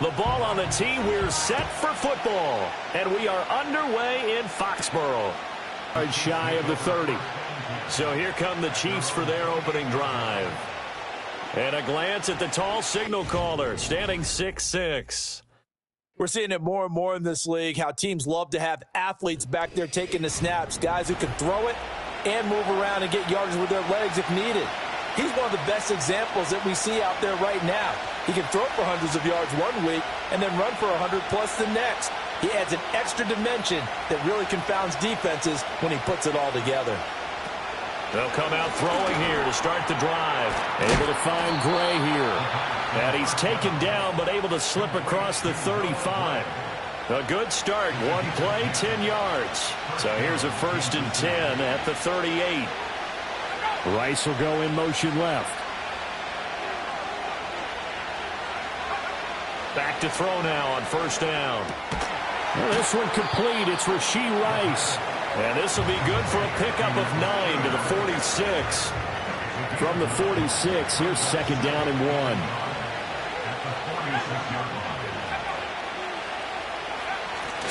The ball on the tee. We're set for football. And we are underway in Foxborough. Shy of the 30. So here come the Chiefs for their opening drive. And a glance at the tall signal caller, standing 6'6". We're seeing it more and more in this league, how teams love to have athletes back there taking the snaps, guys who can throw it and move around and get yardage with their legs if needed. He's one of the best examples that we see out there right now. He can throw for hundreds of yards one week and then run for 100+ the next. He adds an extra dimension that really confounds defenses when he puts it all together. They'll come out throwing here to start the drive. Able to find Gray here. And he's taken down but able to slip across the 35. A good start. One play, 10 yards. So here's a 1st and 10 at the 38. Rice will go in motion left. Back to throw now on 1st down. Well, this one complete. It's Rashee Rice. And this will be good for a pickup of 9 to the 46. From the 46, here's 2nd down and 1.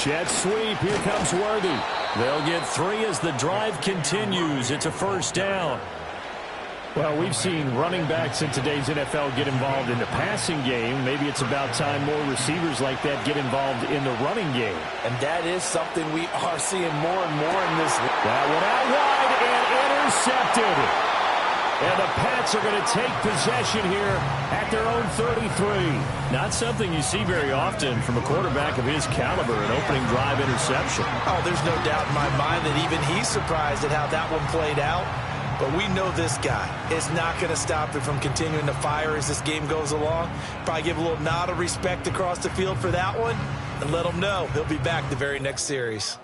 Jet sweep. Here comes Worthy. They'll get 3 as the drive continues. It's a 1st down. Well, we've seen running backs in today's NFL get involved in the passing game. Maybe it's about time more receivers like that get involved in the running game. And that is something we are seeing more and more in this league. That one out wide and intercepted. And the Pats are going to take possession here at their own 33. Not something you see very often from a quarterback of his caliber, an opening drive interception. Oh, there's no doubt in my mind that even he's surprised at how that one played out. But we know this guy is not going to stop it from continuing to fire as this game goes along. Probably give a little nod of respect across the field for that one and let him know he'll be back the very next series.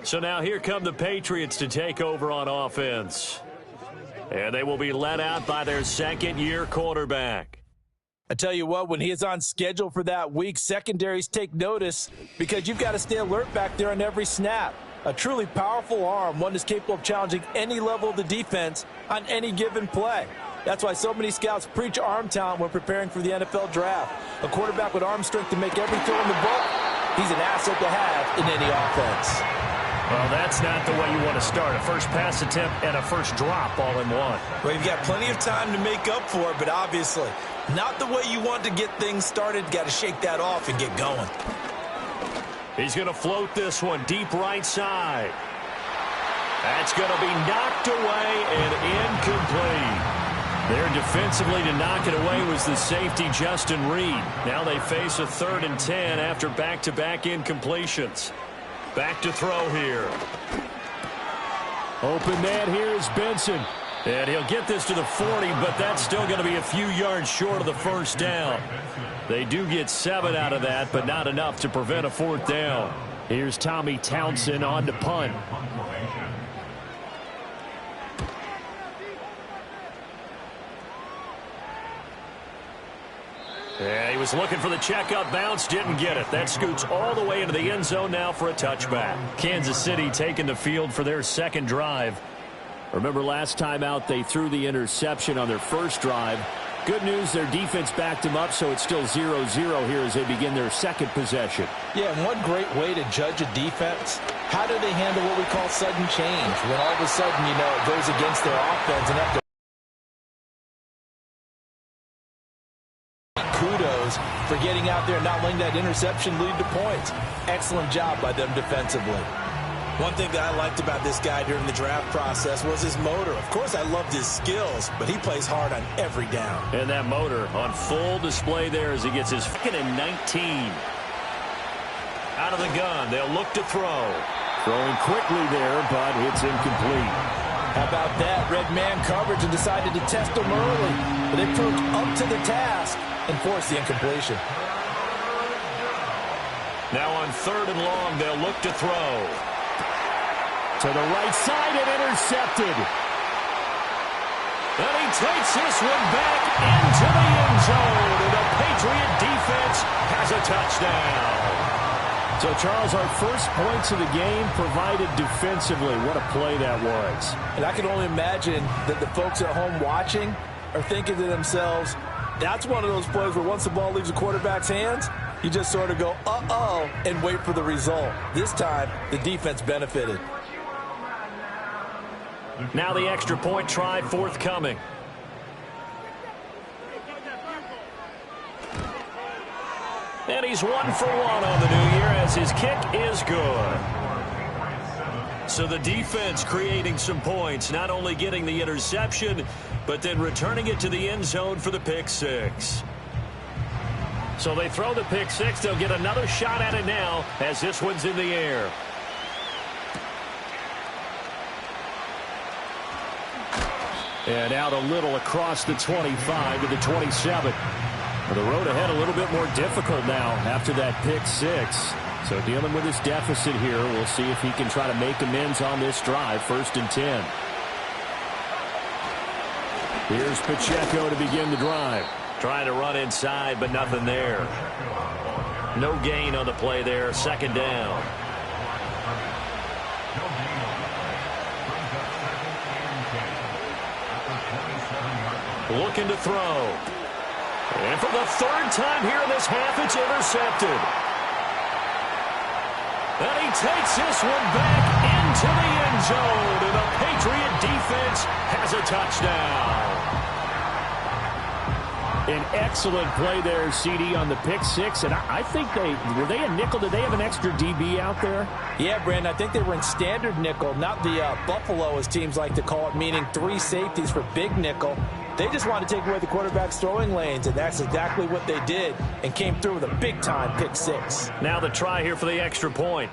So now here come the Patriots to take over on offense. And they will be led out by their second-year quarterback. I tell you what, when he is on schedule for that week, secondaries take notice because you've got to stay alert back there on every snap. A truly powerful arm, one that's capable of challenging any level of the defense on any given play. That's why so many scouts preach arm talent when preparing for the NFL draft. A quarterback with arm strength to make every throw in the book, he's an asset to have in any offense. Well, that's not the way you want to start. A first pass attempt and a first drop all in one. Well, you've got plenty of time to make up for it, but obviously not the way you want to get things started. Got to shake that off and get going. He's going to float this one deep right side. That's going to be knocked away and incomplete. There defensively to knock it away was the safety Justin Reed. Now they face a 3rd and 10 after back-to-back incompletions. Back to throw here. Open man here is Benson. And he'll get this to the 40, but that's still going to be a few yards short of the 1st down. They do get 7 out of that, but not enough to prevent a 4th down. Here's Tommy Townsend on to punt. Yeah, he was looking for the checkup bounce, didn't get it. That scoots all the way into the end zone now for a touchback. Kansas City taking the field for their second drive. Remember last time out they threw the interception on their first drive. Good news, their defense backed them up, so it's still 0-0 here as they begin their second possession. Yeah, and one great way to judge a defense, how do they handle what we call sudden change? When all of a sudden, you know, it goes against their offense and have to kudos for getting out there and not letting that interception lead to points. Excellent job by them defensively. One thing that I liked about this guy during the draft process was his motor. Of course, I loved his skills, but he plays hard on every down. And that motor on full display there as he gets his 2nd and 19. Out of the gun, they'll look to throw. Throwing quickly there, but it's incomplete. How about that? Red man coverage and decided to test him early. But they proved up to the task and forced the incompletion. Now on 3rd and long, they'll look to throw. To the right side and intercepted. And he takes this one back into the end zone. And the Patriot defense has a touchdown. So, Charles, our first points of the game provided defensively. What a play that was. And I can only imagine that the folks at home watching are thinking to themselves, That's one of those plays where once the ball leaves the quarterback's hands, you just sort of go, uh-oh, and wait for the result. This time, the defense benefited. Now the extra point try forthcoming. And he's 1 for 1 on the new year as his kick is good. So the defense creating some points, not only getting the interception, but then returning it to the end zone for the pick six. So they throw the pick six. They'll get another shot at it now as this one's in the air. And out a little across the 25 to the 27. The road ahead a little bit more difficult now after that pick six. So dealing with this deficit here, we'll see if he can try to make amends on this drive. 1st and 10. Here's Pacheco to begin the drive. Trying to run inside, but nothing there. No gain on the play there. 2nd down. Looking to throw. And for the 3rd time here in this half, it's intercepted. And he takes this one back into the end zone. And the Patriot defense has a touchdown. An excellent play there, CD, on the pick six. And I think were they a nickel? Did they have an extra DB out there? Yeah, Brandon, I think they were in standard nickel, not the Buffalo, as teams like to call it, meaning 3 safeties for big nickel. They just wanted to take away the quarterback's throwing lanes, and that's exactly what they did and came through with a big-time pick six. Now the try here for the extra point.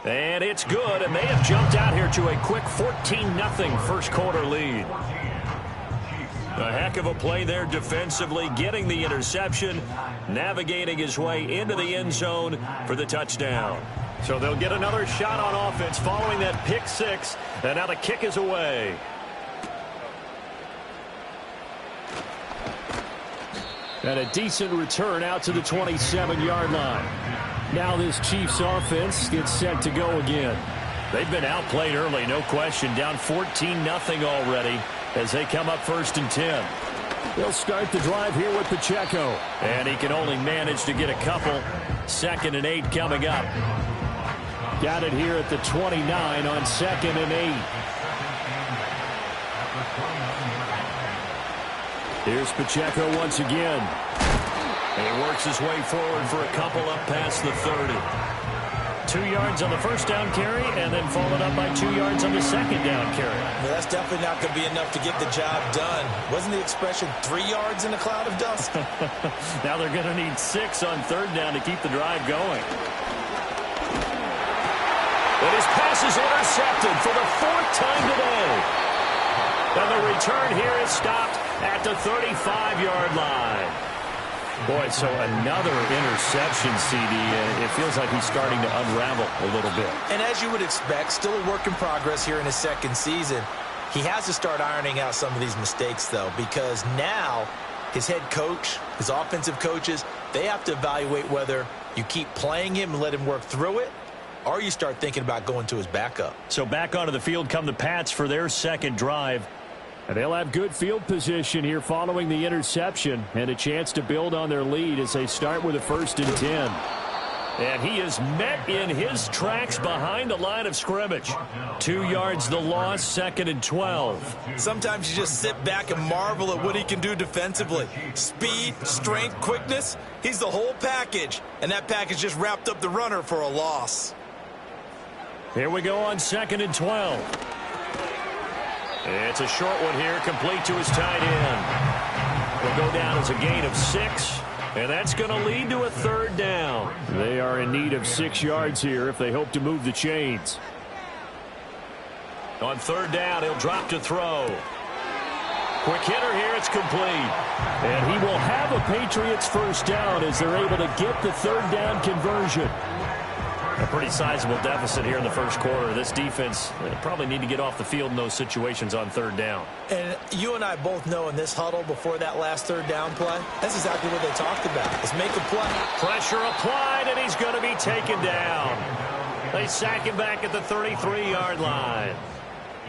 And it's good, and they have jumped out here to a quick 14-0 first quarter lead. A heck of a play there defensively, getting the interception, navigating his way into the end zone for the touchdown. So they'll get another shot on offense following that pick six, and now the kick is away. And a decent return out to the 27-yard line. Now this Chiefs offense gets set to go again. They've been outplayed early, no question, down 14-0 already as they come up 1st and 10. They'll start the drive here with Pacheco. And he can only manage to get a couple. 2nd and 8 coming up. Got it here at the 29 on 2nd and 8. Here's Pacheco once again. And he works his way forward for a couple up past the 30. 2 yards on the first down carry, and then followed up by 2 yards on the second down carry. Well, that's definitely not going to be enough to get the job done. Wasn't the expression 3 yards in a cloud of dust? Now they're going to need 6 on 3rd down to keep the drive going. And his pass is intercepted for the 4th time today. And the return here is stopped at the 35-yard line. Boy, so another interception, CD. It feels like he's starting to unravel a little bit. And as you would expect, still a work in progress here in his 2nd season. He has to start ironing out some of these mistakes, though, because now his head coach, his offensive coaches, they have to evaluate whether you keep playing him and let him work through it, or you start thinking about going to his backup. So back onto the field come the Pats for their 2nd drive. And they'll have good field position here following the interception and a chance to build on their lead as they start with a 1st and 10. And he is met in his tracks behind the line of scrimmage. 2 yards the loss, 2nd and 12. Sometimes you just sit back and marvel at what he can do defensively. Speed, strength, quickness, he's the whole package. And that package just wrapped up the runner for a loss. Here we go on 2nd and 12. It's a short one here, complete to his tight end. Will go down as a gain of 6, and that's going to lead to a 3rd down. They are in need of 6 yards here if they hope to move the chains. On 3rd down, he'll drop to throw. Quick hitter here, it's complete. And he will have a Patriots 1st down as they're able to get the 3rd down conversion. A pretty sizable deficit here in the first quarter. This defense probably need to get off the field in those situations on 3rd down. And you and I both know in this huddle before that last 3rd down play, that's exactly what they talked about. Let's make a play. Pressure applied, and he's going to be taken down. They sack him back at the 33-yard line.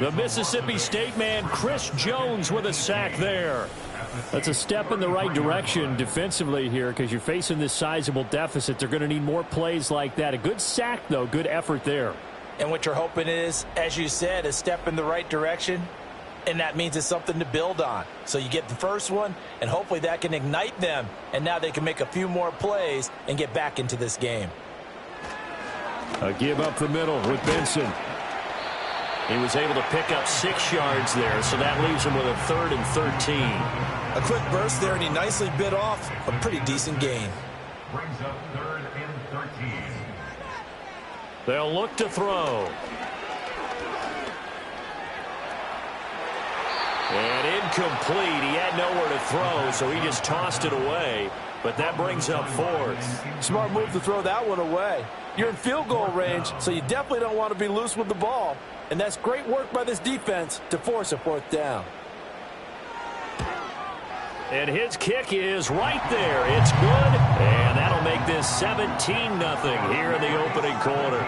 The Mississippi State man, Chris Jones, with a sack there. That's a step in the right direction defensively here because you're facing this sizable deficit. They're going to need more plays like that. A good sack, though. Good effort there. And what you're hoping is, as you said, a step in the right direction, and that means it's something to build on. So you get the first one, and hopefully that can ignite them, and now they can make a few more plays and get back into this game. A give up the middle with Benson. He was able to pick up 6 yards there, so that leaves him with a 3rd and 13. A quick burst there, and he nicely bit off a pretty decent gain. Brings up 3rd and 13. They'll look to throw. And incomplete. He had nowhere to throw, so he just tossed it away. But that brings up 4th. Smart move to throw that one away. You're in field goal range, so you definitely don't want to be loose with the ball. And that's great work by this defense to force a 4th down. And his kick is right there. It's good. And that'll make this 17-0 here in the opening quarter.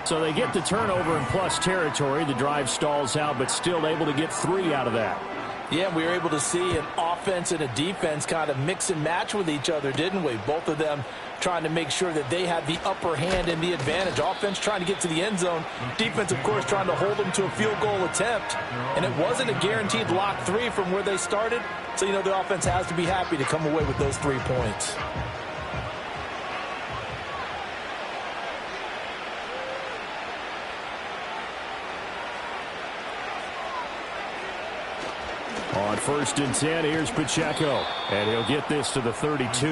So they get the turnover in plus territory. The drive stalls out, but still able to get 3 out of that. Yeah, we were able to see an offense and a defense kind of mix and match with each other, didn't we? Both of them trying to make sure that they have the upper hand and the advantage. Offense trying to get to the end zone. Defense, of course, trying to hold them to a field goal attempt. And it wasn't a guaranteed lock 3 from where they started. So, you know, the offense has to be happy to come away with those 3 points. On 1st and 10, here's Pacheco. And he'll get this to the 32.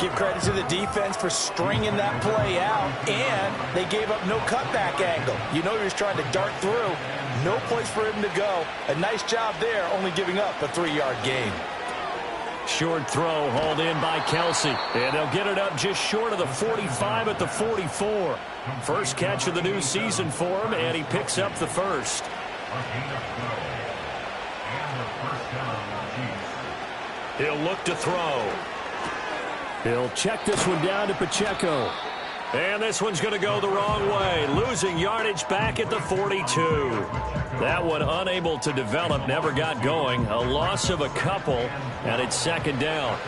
Give credit to the defense for stringing that play out, and they gave up no cutback angle. You know he was trying to dart through. No place for him to go. A nice job there, only giving up a 3-yard gain. Short throw hauled in by Kelsey. And they'll get it up just short of the 45 at the 44. First catch of the new season for him, and he picks up the first. He'll look to throw. He'll check this one down to Pacheco. And this one's going to go the wrong way. Losing yardage back at the 42. That one unable to develop, never got going. A loss of a couple, and it's 2nd down.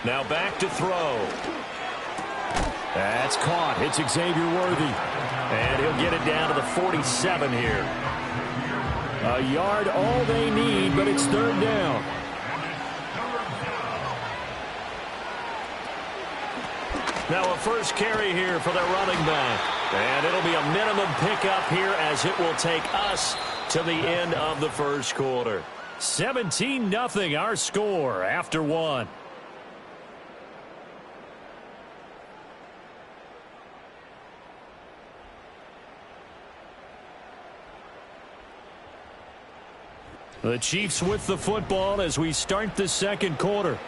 Now back to throw. That's caught. It's Xavier Worthy. And he'll get it down to the 47 here. A yard all they need, but it's 3rd down. Now a first carry here for their running back. And it'll be a minimum pickup here as it will take us to the end of the first quarter. 17-0 our score after 1. The Chiefs with the football as we start the second quarter.